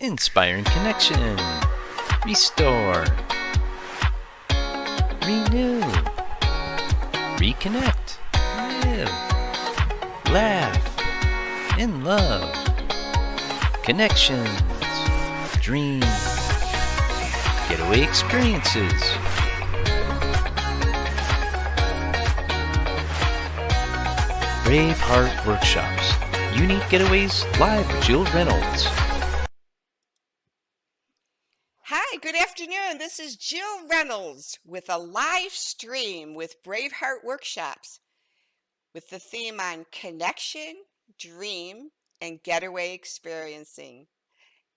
Inspiring connection. Restore. Renew. Reconnect. Live. Laugh. In love. Connections. Dream. Getaway experiences. Brave Heart Workshops. Unique Getaways live with Jill Reynolds. Hi, good afternoon. This is Jill Reynolds with a live stream with Braveheart Workshops with the theme on connection, dream, and getaway experiencing.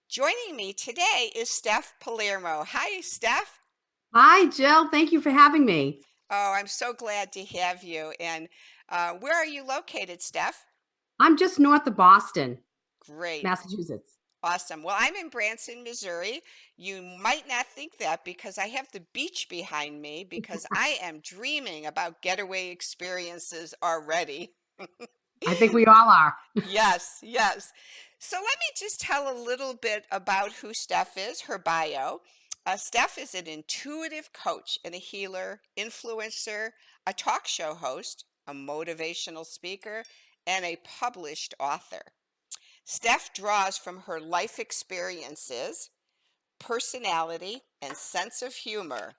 Joining me today is Steph Palermo. Hi, Steph. Hi, Jill. Thank you for having me. Oh, I'm so glad to have you. And where are you located, Steph? I'm just north of Boston, Great. Massachusetts. Awesome. Well, I'm in Branson, Missouri. You might not think that because I have the beach behind me because I am dreaming about getaway experiences already. I think we all are. Yes, yes. So let me just tell a little bit about who Steph is, her bio. Steph is an intuitive coach and a healer, influencer, a talk show host, a motivational speaker, and a published author. Steph draws from her life experiences, personality, and sense of humor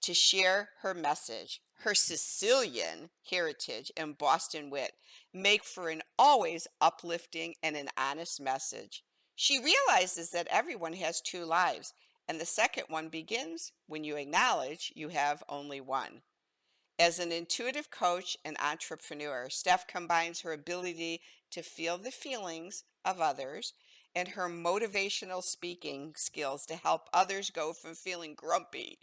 to share her message. Her Sicilian heritage and Boston wit make for an always uplifting and an honest message. She realizes that everyone has two lives, and the second one begins when you acknowledge you have only one. As an intuitive coach and entrepreneur, Steph combines her ability to feel the feelings of others and her motivational speaking skills to help others go from feeling grumpy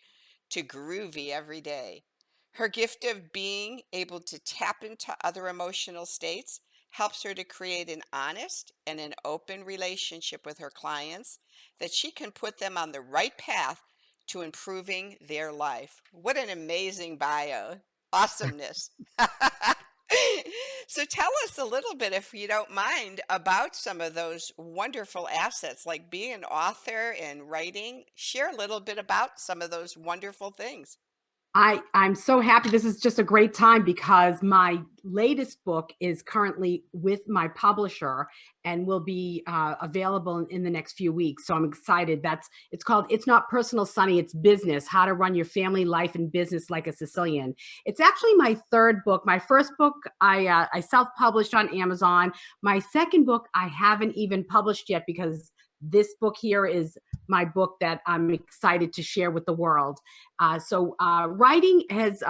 to groovy every day. Her gift of being able to tap into other emotional states helps her to create an honest and an open relationship with her clients that she can put them on the right path to improving their life. What an amazing bio. Awesomeness. So tell us a little bit, if you don't mind, about some of those wonderful assets like being an author and writing. Share a little bit about some of those wonderful things. I'm so happy. This is just a great time because my latest book is currently with my publisher and will be available in the next few weeks. So I'm excited. It's called It's Not Personal, Sonny, It's Business: How to Run Your Family Life and Business Like a Sicilian. It's actually my third book. My first book I self-published on Amazon. My second book I haven't even published yet because this book here is my book that I'm excited to share with the world. Writing has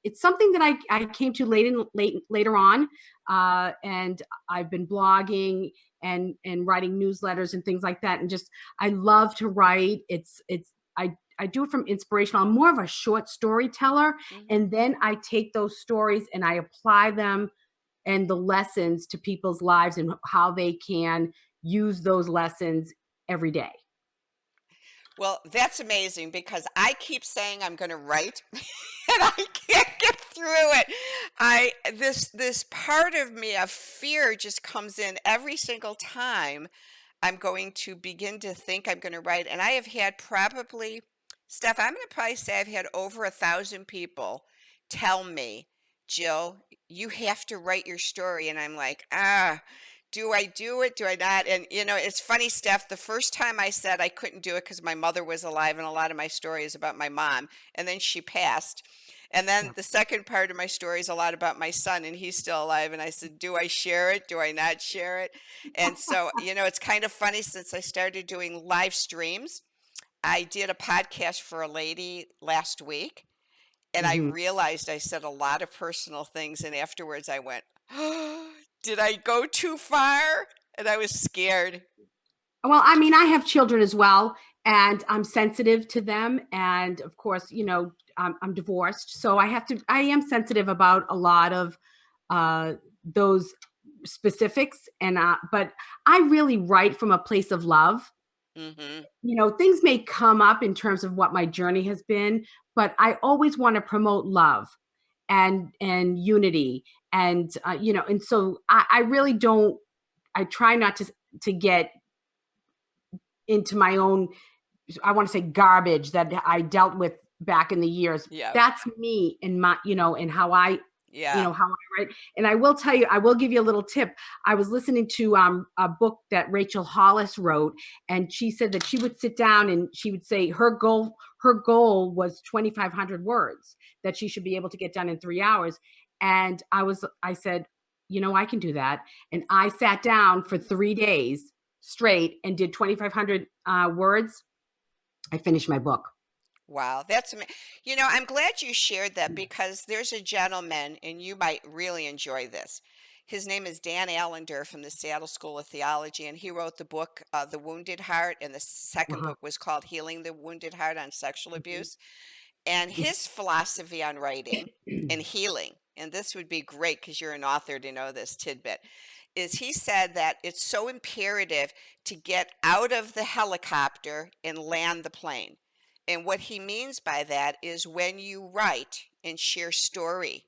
it's something that I came to later on, and I've been blogging and writing newsletters and things like that. And just I love to write. I do it from inspiration. I'm more of a short storyteller, and then I take those stories and I apply them and the lessons to people's lives and how they can use those lessons every day. Well, that's amazing because I keep saying I'm going to write and I can't get through it. This part of me of fear just comes in every single time I'm going to begin to think I'm going to write. And I have had probably, Steph, I'm going to probably say I've had over 1,000 people tell me, Jill, you have to write your story. And I'm like, do I do it? Do I not? And it's funny, Steph, the first time I said I couldn't do it because my mother was alive, and a lot of my story is about my mom, and then she passed. And then the second part of my story is a lot about my son, and he's still alive. And I said, do I share it? Do I not share it? And so, it's kind of funny since I started doing live streams. I did a podcast for a lady last week, and I realized I said a lot of personal things. And afterwards I went, oh, did I go too far? And I was scared. Well, I mean, I have children as well, and I'm sensitive to them. And of course, I'm divorced, so I am sensitive about a lot of those specifics. But I really write from a place of love. Things may come up in terms of what my journey has been, but I always want to promote love and unity. And so I really don't, I try not to get into my own, I want to say, garbage that I dealt with back in the years. Yeah. That's me and my, and how I, Yeah. how I write. And I will tell you, I will give you a little tip. I was listening to a book that Rachel Hollis wrote, and she said that she would sit down and she would say her goal was 2,500 words that she should be able to get done in 3 hours. And I said, I can do that. And I sat down for 3 days straight and did 2,500 words. I finished my book. Wow, I'm glad you shared that because there's a gentleman, and you might really enjoy this. His name is Dan Allender from the Seattle School of Theology, and he wrote the book, The Wounded Heart, and the second Uh-huh. book was called Healing the Wounded Heart on Sexual Mhm. Abuse. And his philosophy on writing and healing, and this would be great because you're an author to know this tidbit, is he said that it's so imperative to get out of the helicopter and land the plane. And what he means by that is when you write and share story,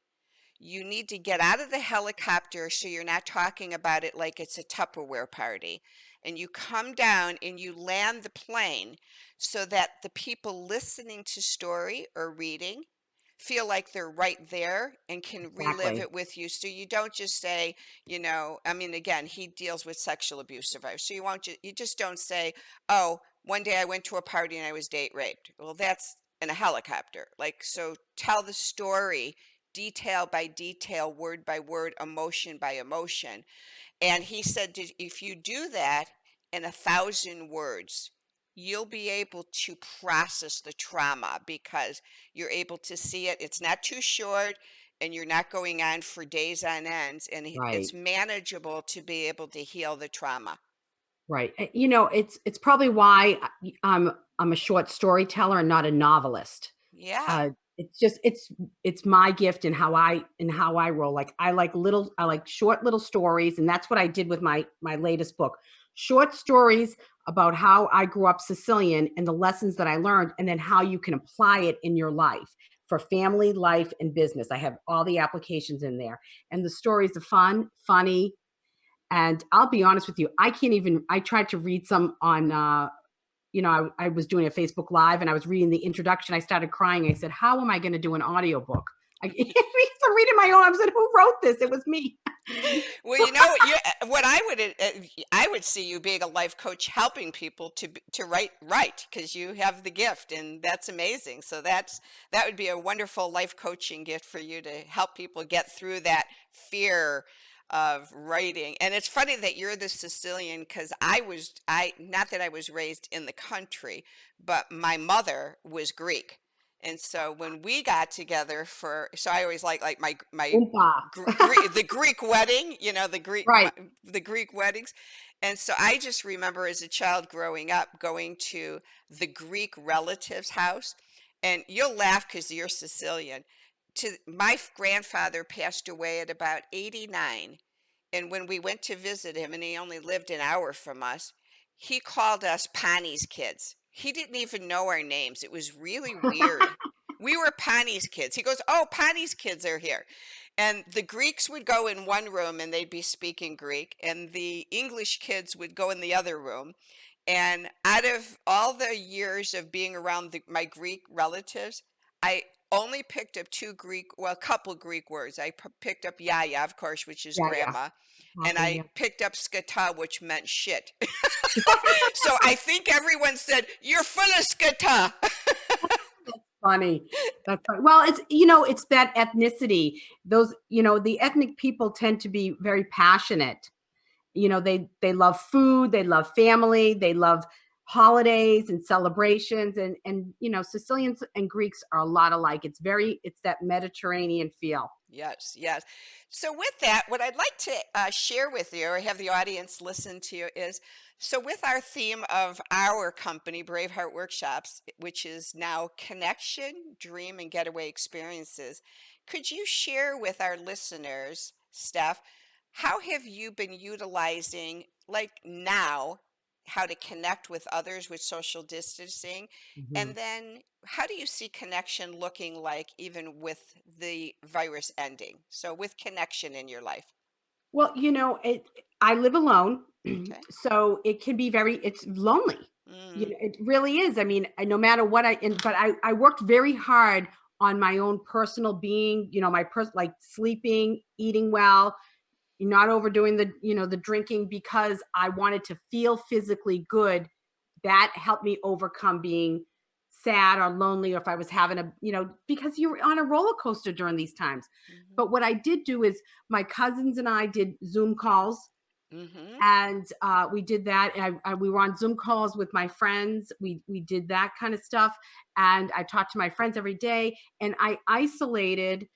you need to get out of the helicopter so you're not talking about it like it's a Tupperware party. And you come down and you land the plane so that the people listening to story or reading feel like they're right there and can relive Exactly. it with you. So you don't just say, I mean, again, he deals with sexual abuse survivors. So you just don't say, oh, one day I went to a party and I was date raped. Well, that's in a helicopter. Like, so tell the story detail by detail, word by word, emotion by emotion. And he said, if you do that in 1,000 words, you'll be able to process the trauma because you're able to see it. It's not too short and you're not going on for days on ends. And Right. it's manageable to be able to heal the trauma. Right. It's probably why I'm a short storyteller and not a novelist. Yeah. Uh, it's my gift and how I roll. Like I like short little stories, and that's what I did with my latest book. Short stories about how I grew up Sicilian and the lessons that I learned, and then how you can apply it in your life for family, life, and business. I have all the applications in there, and the stories are fun, funny, and I'll be honest with you, I tried to read some on, I was doing a Facebook Live and I was reading the introduction. I started crying. I said, how am I going to do an audiobook? I can't read, I'm reading my own. I said, who wrote this? It was me. Well, what I would see you being a life coach, helping people to write because you have the gift, and that's amazing. So that would be a wonderful life coaching gift for you to help people get through that fear of writing. And it's funny that you're the Sicilian because I not that I was raised in the country, but my mother was Greek. And so when we got together so I always like my Oompa. The Greek wedding, Right. the Greek weddings. And so I just remember as a child growing up going to the Greek relative's house. And you'll laugh because you're Sicilian. My grandfather passed away at about 89. And when we went to visit him, and he only lived an hour from us, he called us Panis kids. He didn't even know our names. It was really weird. We were Panis kids. He goes, "Oh, Panis kids are here." And the Greeks would go in one room and they'd be speaking Greek, and the English kids would go in the other room. And out of all the years of being around my Greek relatives, I only picked up a couple Greek words. I picked up yaya, of course, which is Yeah. Yeah. grandma, and Exactly. I Yeah. picked up skata, which meant shit. So I think everyone said, "You're full of skata." Funny. That's funny. Well, it's that ethnicity. The ethnic people tend to be very passionate. They love food, they love family, they love holidays and celebrations, and Sicilians and Greeks are a lot alike. It's that Mediterranean feel. Yes, yes. So, with that, what I'd like to share with you or have the audience listen to you is so, with our theme of our company, Braveheart Workshops, which is now connection, dream, and getaway experiences, could you share with our listeners, Steph, how have you been utilizing, like now, how to connect with others with social distancing? And Mhm. then how do you see connection looking like even with the virus ending? So with connection in your life. Well, I live alone, Okay. so it's lonely. You know, it really is. I mean, no matter what but I worked very hard on my own personal being, you know, like sleeping, eating well, not overdoing the, you know, the drinking, because I wanted to feel physically good. That helped me overcome being sad or lonely, or if I was having a, you know, because you're on a roller coaster during these times. Mm-hmm. But what I did do is my cousins and I did Zoom calls, Mm-hmm. and we did that. And we were on Zoom calls with my friends. We did that kind of stuff, and I talked to my friends every day, and I isolated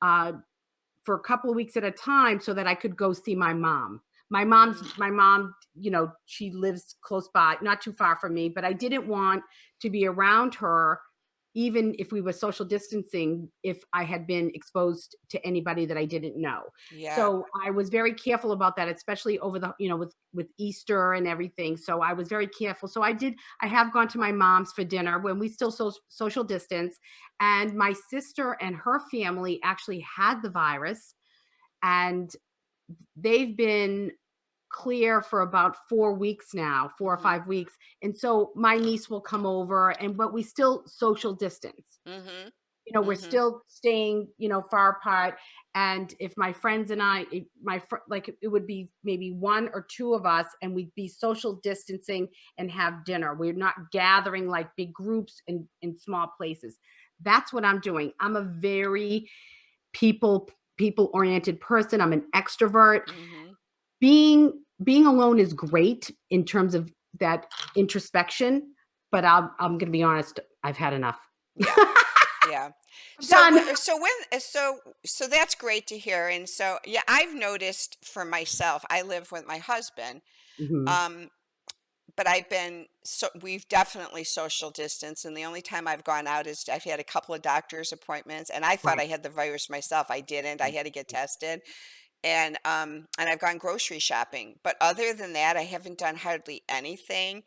for a couple of weeks at a time so that I could go see my mom. My mom, you know, she lives close by, not too far from me, but I didn't want to be around her, even if we were social distancing, if I had been exposed to anybody that I didn't know. Yeah. So I was very careful about that, especially over the, you know, with Easter and everything. So I was very careful. So I have gone to my mom's for dinner when we still social distance. And my sister and her family actually had the virus, and they've been clear for about 4 weeks now, 4 or 5 weeks. And so my niece will come over, but we still social distance. Mm-hmm. You know, we're still staying, you know, far apart. And if my friends and I, like it would be maybe one or two of us, and we'd be social distancing and have dinner. We're not gathering like big groups in small places. That's what I'm doing. I'm a very people oriented person. I'm an extrovert. Mm-hmm. Being alone is great in terms of that introspection, but I'm going to be honest, I've had enough. Yeah. Yeah. Done. So that's great to hear. And so yeah, I've noticed for myself, I live with my husband. Mhm. Um, but we've definitely social distance, and the only time I've gone out is I've had a couple of doctor's appointments, and I thought Right. I had the virus myself. I didn't. I had to get tested, and I've gone grocery shopping. But other than that, I haven't done hardly anything,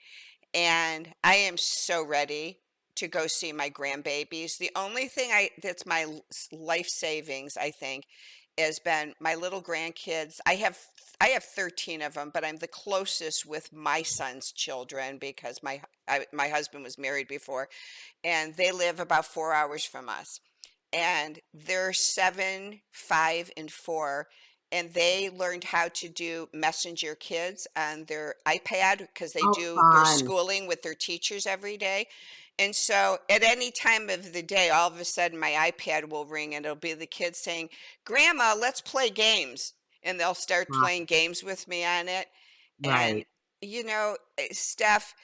and I am so ready to go see my grandbabies. The only thing that's my life savings, I think, has been my little grandkids. I have 13 of them, but I'm the closest with my son's children because my husband was married before, and they live about 4 hours from us. And they're 7, 5, and 4, and they learned how to do Messenger Kids on their iPad because they Oh, do their fun. schooling with their teachers every day. And so at any time of the day, all of a sudden my iPad will ring and it'll be the kids saying, "Grandma, let's play games." And they'll start Wow. playing games with me on it. And, Right. Steph,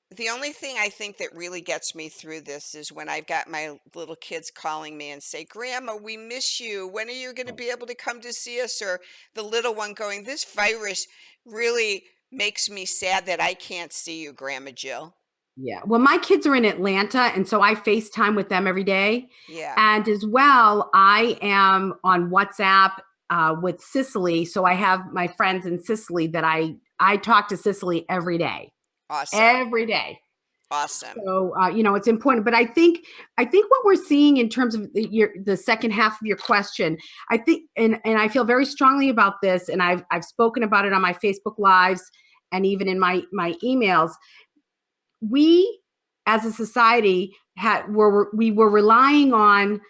the only thing I think that really gets me through this is when I've got my little kids calling me and say, "Grandma, we miss you. When are you going to be able to come to see us?" Or the little one going, "This virus really makes me sad that I can't see you, Grandma Jill." Yeah. Well, my kids are in Atlanta, and so I FaceTime with them every day. Yeah. And as well, I am on WhatsApp with Sicily. So I have my friends in Sicily that I talk to Sicily every day. Awesome. Every day. Awesome. So you know, it's important. But I think what we're seeing in terms of the second half of your question, I think, and I feel very strongly about this, and I've spoken about it on my Facebook Lives and even in my emails. We, as a society, we were relying on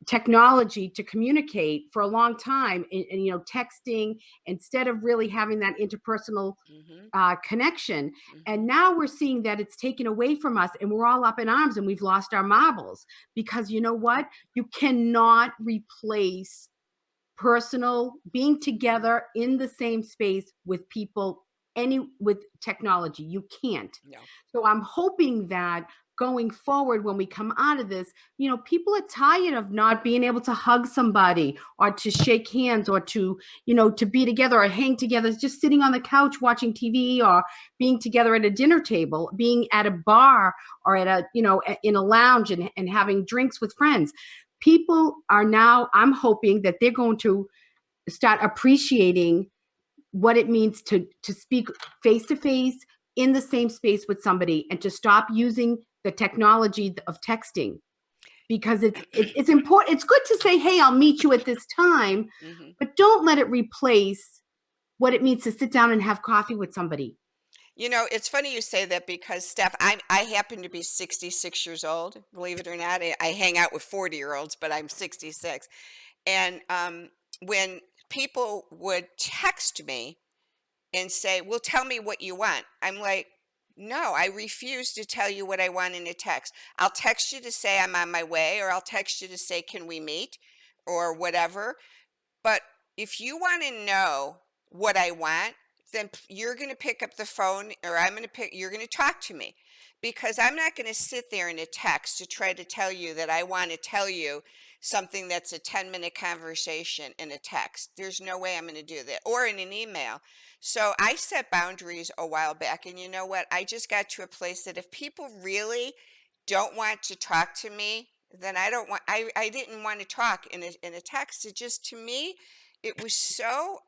technology to communicate for a long time, and you know, texting instead of really having that interpersonal Mm-hmm. connection. Mm-hmm. And now we're seeing that it's taken away from us, and we're all up in arms, and we've lost our marbles, because you know what? You cannot replace personal being together in the same space with people with technology. You can't. No. So I'm hoping that going forward, when we come out of this, you know, people are tired of not being able to hug somebody or to shake hands or to, you know, to be together or hang together, just sitting on the couch watching TV, or being together at a dinner table, being at a bar or at a, you know, in a lounge, and having drinks with friends. People are now, I'm hoping that they're going to start appreciating what it means to speak face to face in the same space with somebody, and to stop using the technology of texting, because it's important. It's good to say, "Hey, I'll meet you at this time," Mm-hmm. but don't let it replace what it means to sit down and have coffee with somebody. It's funny you say that because Steph, I happen to be 66 years old, believe it or not. I hang out with 40-year-olds, but I'm 66. And when people would text me and say, "Well, tell me what you want," I'm like, "No, I refuse to tell you what I want in a text. I'll text you to say I'm on my way, or I'll text you to say, can we meet, or whatever. But if you want to know what I want, then you're going to pick up the phone, or you're going to talk to me, because I'm not going to sit there in a text to try to tell you that I want to tell you something that's a 10-minute conversation in a text. There's no way I'm going to do that, or in an email. So I set boundaries a while back, and you know what? I just got to a place that if people really don't want to talk to me, then I didn't want to talk in a text. It just, to me, it was so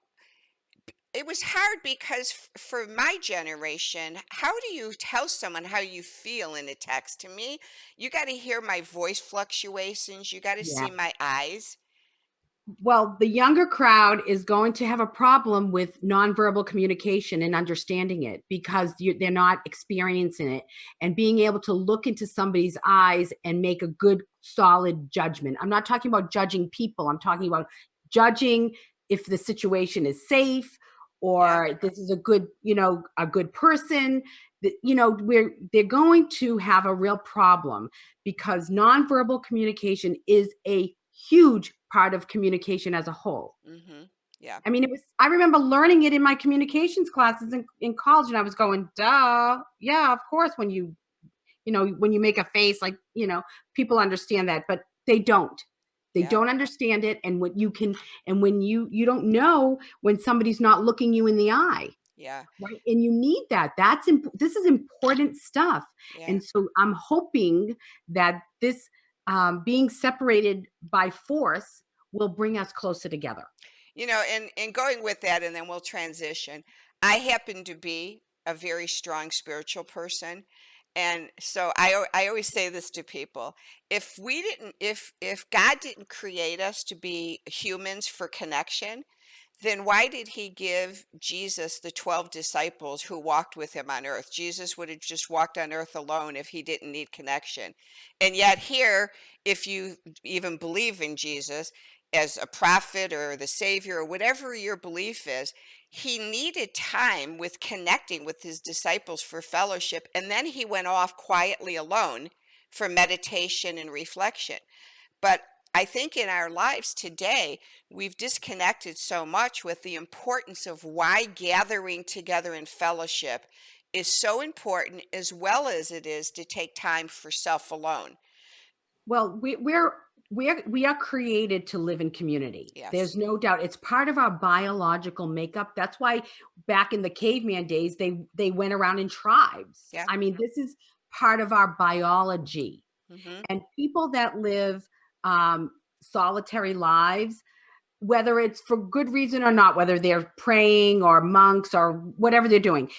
it was hard because for my generation, how do you tell someone how you feel in a text? To me, you got to hear my voice fluctuations, you got to Yeah. see my eyes. Well, the younger crowd is going to have a problem with nonverbal communication and understanding it because they're not experiencing it and being able to look into somebody's eyes and make a good, solid judgment. I'm not talking about judging people. I'm talking about judging if the situation is safe Yep. or this is a good, a good person. They're going to have a real problem because nonverbal communication is a huge part of communication as a whole. Mhm. Yeah. I mean, I remember learning it in my communications classes in college, and I was going, duh, yeah, of course, when you make a face, like, people understand that, but they don't. They Yeah. don't understand it. And when you don't know when somebody's not looking you in the eye. Yeah. Right, and you need that. This is important stuff, Yeah. and so I'm hoping that this, being separated by force will bring us closer together. And going with that, and then we'll transition. I happen to be a very strong spiritual person. And so I always say this to people. If God didn't create us to be humans for connection, then why did he give Jesus the 12 disciples who walked with him on earth? Jesus would have just walked on earth alone if he didn't need connection. And yet, here, if you even believe in Jesus as a prophet or the Savior or whatever your belief is, he needed time with connecting with his disciples for fellowship. And then he went off quietly alone for meditation and reflection. But I think in our lives today, we've disconnected so much with the importance of why gathering together in fellowship is so important, as well as it is to take time for self alone. Well, we are created to live in community. Yes. There's no doubt. It's part of our biological makeup. That's why back in the caveman days, they went around in tribes. Yeah. I mean, this is part of our biology. Hmm. And people that live solitary lives, whether it's for good reason or not, whether they're praying or monks or whatever they're doing,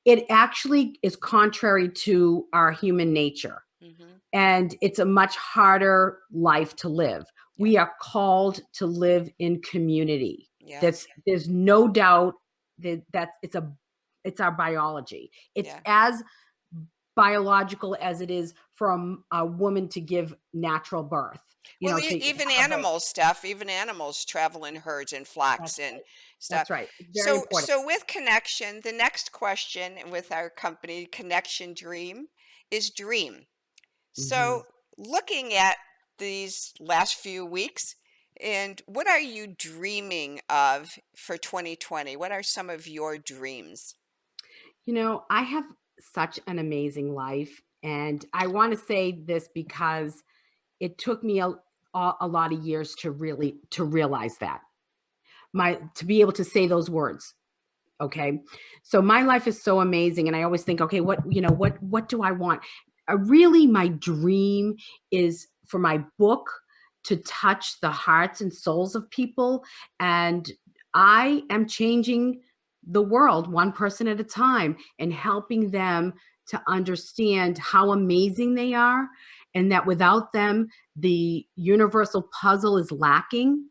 it actually is contrary to our human nature. Hmm. And it's a much harder life to live. Yeah. We are called to live in community. Yes. There's no doubt that it's our biology. It's Yeah. as biological as it is for a woman to give natural birth, Well, to even have a baby. animals stuff, even animals travel in herds and flocks That's and right. stuff. That's right. It's very So, important. so with connection, the next question with our company, Connection Dream, is dream. Mhm. So, looking at these last few weeks, and what are you dreaming of for 2020? What are some of your dreams? I have such an amazing life, and I want to say this because it took me a lot of years to realize that. My To be able to say those words. Okay. So my life is so amazing. And I always think, okay, what do I want? Really, my dream is for my book to touch the hearts and souls of people. And I am changing the world one person at a time and helping them to understand how amazing they are. And that without them, the universal puzzle is lacking,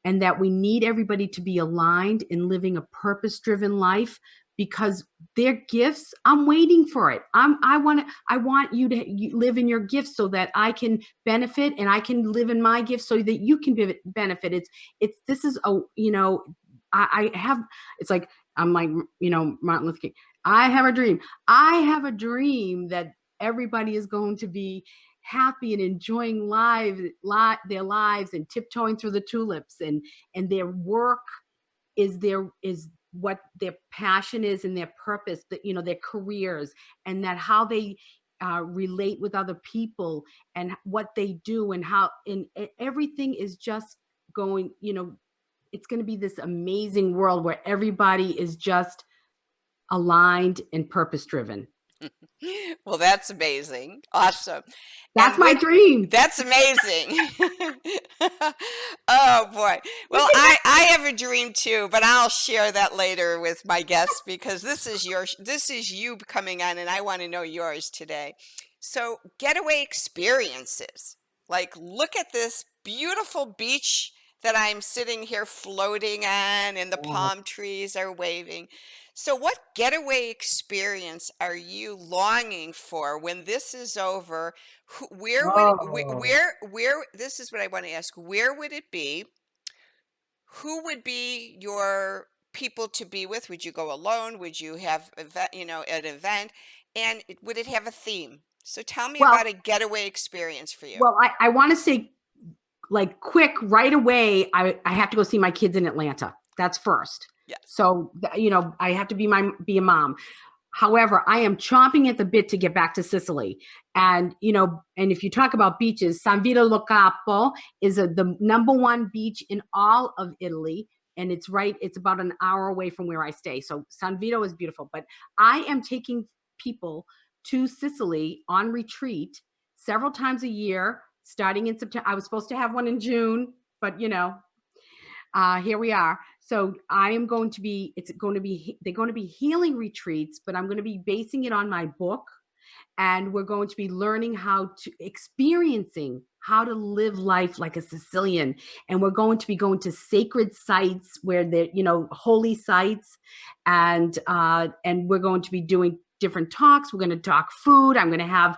and that we need everybody to be aligned in living a purpose driven life because their gifts, I'm waiting for it. I want you to live in your gifts so that I can benefit, and I can live in my gifts so that you can benefit. This is a, I have, it's like, I'm like, Martin Luther King. I have a dream. I have a dream that everybody is going to be happy and enjoying their lives, and tiptoeing through the tulips, and their work is what their passion is, and their purpose, that their careers, and that how they relate with other people, and what they do, and how, and everything is just going, it's going to be this amazing world where everybody is just aligned and purpose driven. Well, that's amazing. Awesome. That's And my dream. that's amazing. Oh boy. Well, I have a dream too, but I'll share that later with my guests, because this is you coming on, and I want to know yours today. So, getaway experiences. Like, look at this beautiful beach that I'm sitting here floating on, and the palm trees are waving. So, what getaway experience are you longing for when this is over? Where, this is what I want to ask. Where would it be? Who would be your people to be with? Would you go alone? Would you have an event? And would it have a theme? So tell me Well, about a getaway experience for you. well, I want to say, like, quick, right away, I have to go see my kids in Atlanta. That's first. Yes. So, I have to be a mom. However, I am chomping at the bit to get back to Sicily. And, and if you talk about beaches, San Vito lo Capo is the number one beach in all of Italy. And it's about an hour away from where I stay. So San Vito is beautiful. But I am taking people to Sicily on retreat several times a year, starting in September. I was supposed to have one in June, but here we are. So they're going to be healing retreats, but I'm going to be basing it on my book, and we're going to be learning experiencing how to live life like a Sicilian. And we're going to be going to sacred sites where they're, holy sites. And we're going to be doing different talks. We're going to talk food. I'm going to have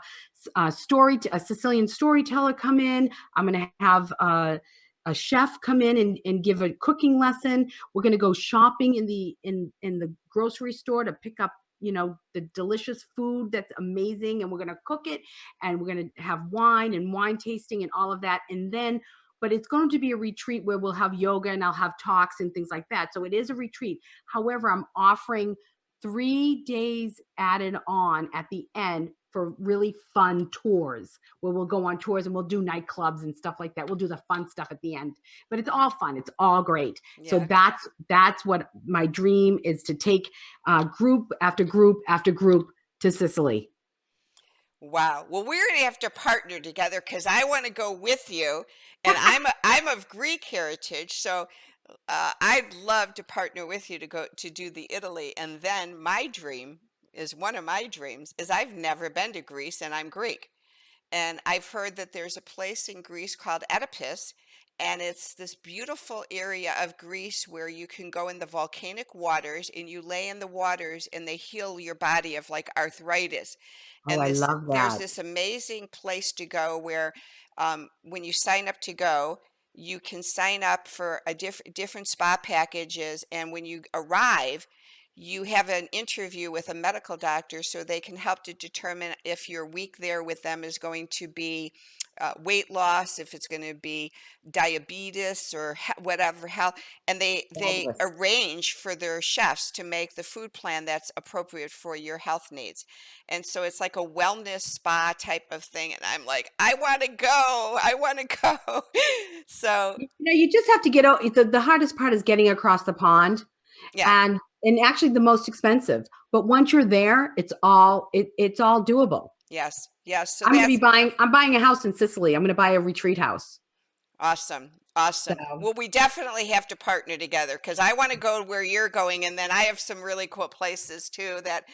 a Sicilian storyteller come in. I'm going to have a chef come in and give a cooking lesson. We're going to go shopping in the grocery store to pick up, the delicious food that's amazing. And we're going to cook it, and we're going to have wine and wine tasting and all of that. And then, but it's going to be a retreat where we'll have yoga, and I'll have talks and things like that. So it is a retreat. However, I'm offering 3 days added on at the end for really fun tours, where we'll go on tours and we'll do nightclubs and stuff like that. We'll do the fun stuff at the end, but it's all fun. It's all great. Yeah. So that's what my dream is, to take group after group after group to Sicily. Wow. Well, we're going to have to partner together, because I want to go with you, and I'm of Greek heritage, so I'd love to partner with you to go to do the Italy. And then one of my dreams is, I've never been to Greece, and I'm Greek. And I've heard that there's a place in Greece called Oedipus, and it's this beautiful area of Greece where you can go in the volcanic waters, and you lay in the waters, and they heal your body of, like, arthritis. Oh, And I love there's that. this amazing place to go where, when you sign up to go, you can sign up for a different spa packages, and when you arrive, you have an interview with a medical doctor, so they can help to determine if your week there with them is going to be weight loss, if it's going to be diabetes, or whatever health. And they Fabulous. arrange for their chefs to make the food plan that's appropriate for your health needs. And so it's like a wellness spa type of thing. And I'm like, I want to go. I want to go. So You just have to get out. The hardest part is getting across the pond. yeah. And actually the most expensive. But once you're there, it's all doable. Yes. So I'm buying a house in Sicily. I'm going to buy a retreat house. awesome. So, Well, we definitely have to partner together, because I want to go where you're going. And then I have some really cool places too that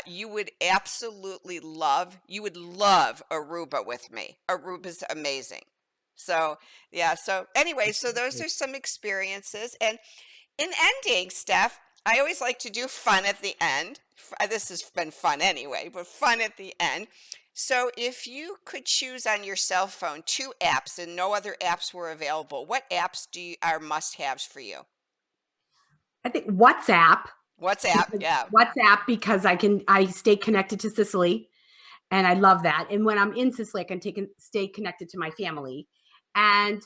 you would absolutely love. You would love Aruba with me. Aruba's amazing. So, yeah. So anyway, so those are some experiences. And in ending, Steph, I always like to do fun at the end. This has been fun anyway, but fun at the end. So if you could choose on your cell phone 2 apps and no other apps were available, what apps are must-haves for you? I think WhatsApp, WhatsApp, because yeah. I stay connected to Sicily, and I love that. And when I'm in Sicily, I can stay connected to my family. And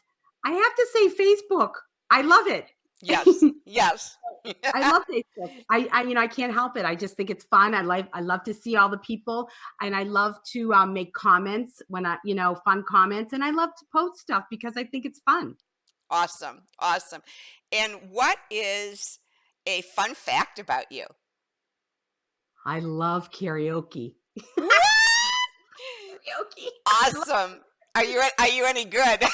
I have to say, Facebook, I love it. Yes, yes. I love Facebook. I can't help it. I just think it's fun. I love to see all the people, and I love to make comments when fun comments, and I love to post stuff because I think it's fun. Awesome, awesome. And what is a fun fact about you? I love karaoke. What? Karaoke. Awesome. Are you any good?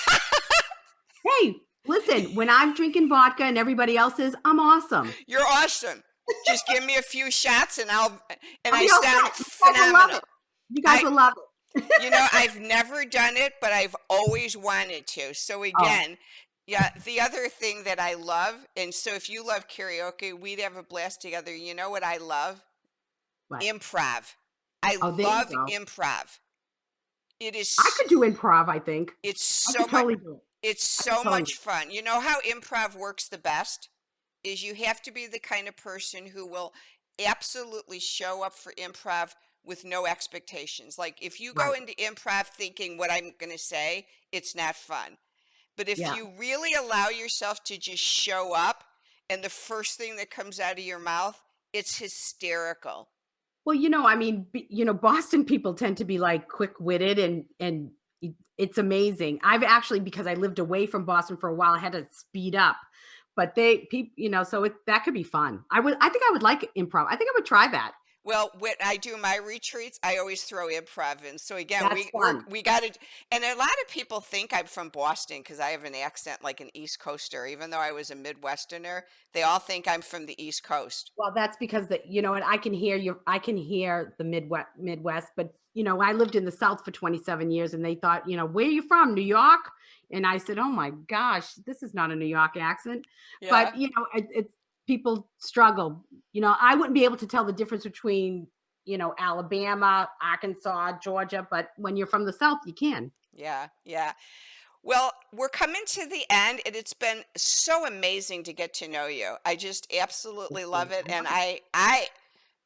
Hey, listen, when I'm drinking vodka and everybody else is, I'm awesome. You're awesome. Just give me a few shots and I'll I be all sound set. You guys will love phenomenal. it. You guys will love it. I've never done it, but I've always wanted to. So Oh, again, yeah, the other thing that I love, and so if you love karaoke, we'd have a blast together. You know what I love? what? Improv. I Oh, there you love go. improv. It I is could do improv, I think. it's I so could much totally do it. it's I could so totally do much it. fun. You know how improv works the best? Is you have to be the kind of person who will absolutely show up for improv with no expectations. Like if you go Right. into improv thinking what I'm going to say, it's not fun. But if Yeah. you really allow yourself to just show up and the first thing that comes out of your mouth, it's hysterical. Well, I mean, Boston people tend to be like quick-witted and it's amazing. I've actually, because I lived away from Boston for a while, I had to speed up. But so that could be fun. I think I would like improv. I think I would try that. Well, when I do my retreats, I always throw improv in. So again, That's fun. we got to, and a lot of people think I'm from Boston because I have an accent like an East Coaster, even though I was a Midwesterner. They all think I'm from the East Coast. Well, that's because and I can hear the Midwest, but I lived in the South for 27 years and they thought, where are you from? New York? And I said, oh my gosh, this is not a New York accent. Yeah. But it's people struggle. I wouldn't be able to tell the difference between, Alabama, Arkansas, Georgia, but when you're from the South, you can. Yeah, yeah. Well, we're coming to the end, and it's been so amazing to get to know you. I just absolutely love it, I and love it.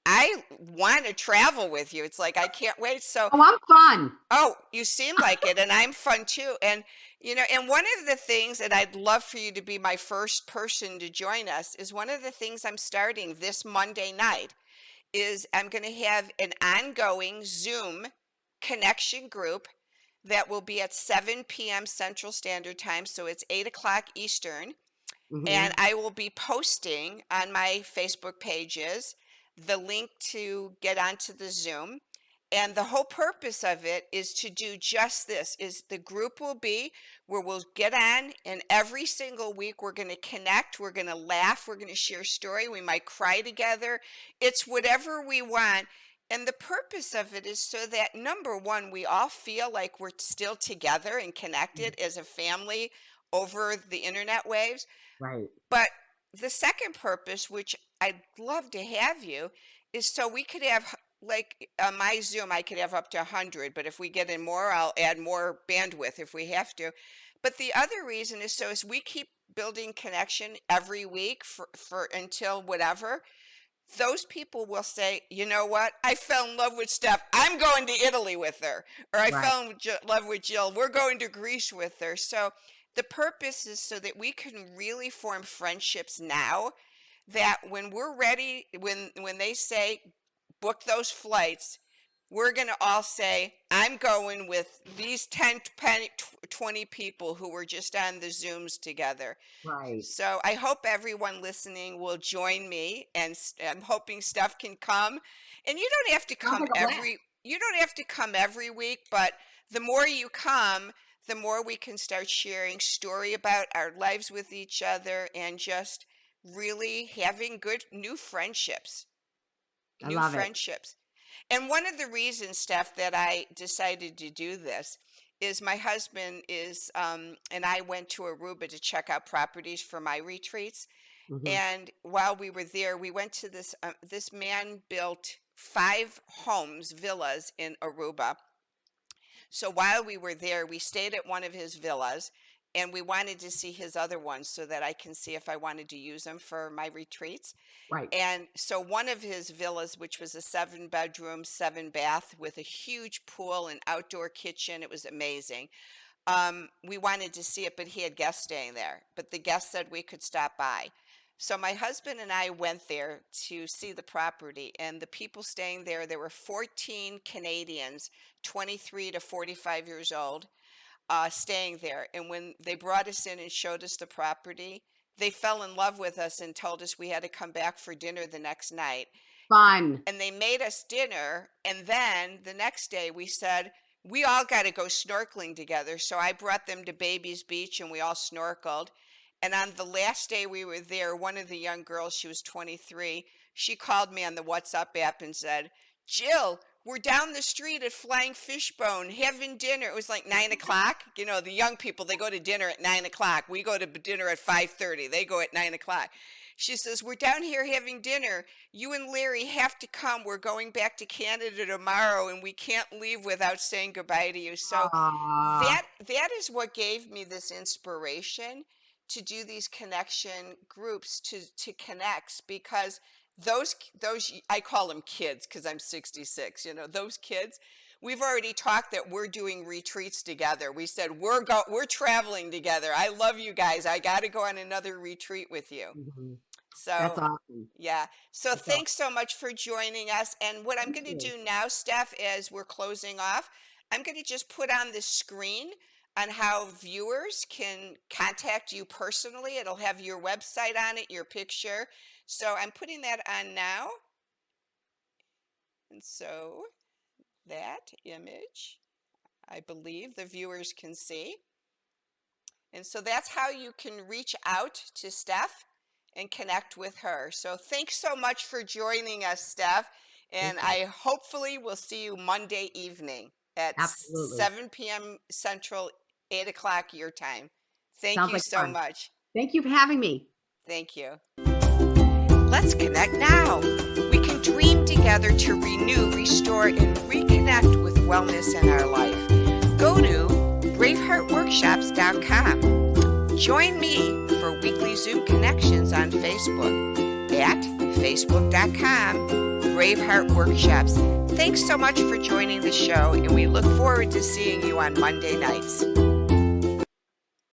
I want to travel with you. It's like I can't wait. So, Oh, I'm fun. oh, you seem like it, and I'm fun too. And and one of the things, and I'd love for you to be my first person to join us, is one of the things I'm starting this Monday night is I'm going to have an ongoing Zoom connection group that will be at 7 p.m. Central Standard Time. So it's 8 o'clock Eastern. And Hmm. I will be posting on my Facebook pages the link to get onto the Zoom. And the whole purpose of it is to do just this is the group will be where we'll get on and every single week we're going to connect, we're going to laugh, we're going to share story, we might cry together. It's whatever we want. And the purpose of it is so that number one, we all feel like we're still together and connected as a family over the internet waves. Right. But the second purpose, which I'd love to have you, is so we could have like on my Zoom, I could have up to 100, but if we get in more, I'll add more bandwidth if we have to. But the other reason is so as we keep building connection every week for until whatever, those people will say, you know what? I fell in love with Steph. I'm going to Italy with her. Or I Right. fell in love with Jill. We're going to Greece with her. So the purpose is so that we can really form friendships now that when we're ready, when they say book those flights, we're going to all say, I'm going with these 10, 20 people who were just on the Zooms together. Right. So I hope everyone listening will join me, and I'm hoping Steph can come. And Sounds like a blast. you don't have to come every week, but the more you come, the more we can start sharing story about our lives with each other and just really having good new friendships. I New love it. friendships. And one of the reasons, Steph, that I decided to do this is my husband and I went to Aruba to check out properties for my retreats. Mhm. And while we were there, we went to this man built 5 homes, villas in Aruba. So while we were there, we stayed at one of his villas, and we wanted to see his other ones so that I can see if I wanted to use them for my retreats. Right. And so one of his villas, which was a 7-bedroom, 7-bath with a huge pool and outdoor kitchen, it was amazing. We wanted to see it, but he had guests staying there. But the guest said we could stop by. So my husband and I went there to see the property, and the people staying there were 14 Canadians, 23 to 45 years old, staying there. And when they brought us in and showed us the property, they fell in love with us and told us we had to come back for dinner the next night. Fun. And they made us dinner, and then the next day we said, we all got to go snorkeling together. So I brought them to Baby's Beach, and we all snorkeled. And on the last day we were there, one of the young girls, she was 23, she called me on the WhatsApp app and said, Jill, we're down the street at Flying Fishbone having dinner. It was like 9 o'clock. You know, the young people, they go to dinner at 9 o'clock. We go to dinner at 5:30. They go at 9 o'clock. She says, we're down here having dinner. You and Larry have to come. We're going back to Canada tomorrow, and we can't leave without saying goodbye to you. So Ah, that is what gave me this inspiration to do these connection groups to connect, because those I call them kids because I'm 66. You know, those kids. We've already talked that we're doing retreats together. We said we're traveling together. I love you guys. I got to go on another retreat with you. mhm. That's So, awesome. yeah. So That's awesome. thanks so much for joining us. And what I'm Thank going to you. do now, Steph, as we're closing off, I'm going to just put on the screen on how viewers can contact you personally. It'll have your website on it, your picture. So I'm putting that on now. And so that image, I believe the viewers can see. And so that's how you can reach out to Steph and connect with her. So thanks so much for joining us, Steph. And Thank you. I hopefully will see you Monday evening at Absolutely. 7 p.m. Central, 8 o'clock your time. Thank Sounds you like so fun. much. Thank you for having me. Thank you. Let's connect now. We can dream together to renew, restore, and reconnect with wellness in our life. Go to braveheartworkshops.com. Join me for weekly Zoom connections on Facebook at facebook.com Braveheart Workshops. Thanks so much for joining the show, and we look forward to seeing you on Monday nights.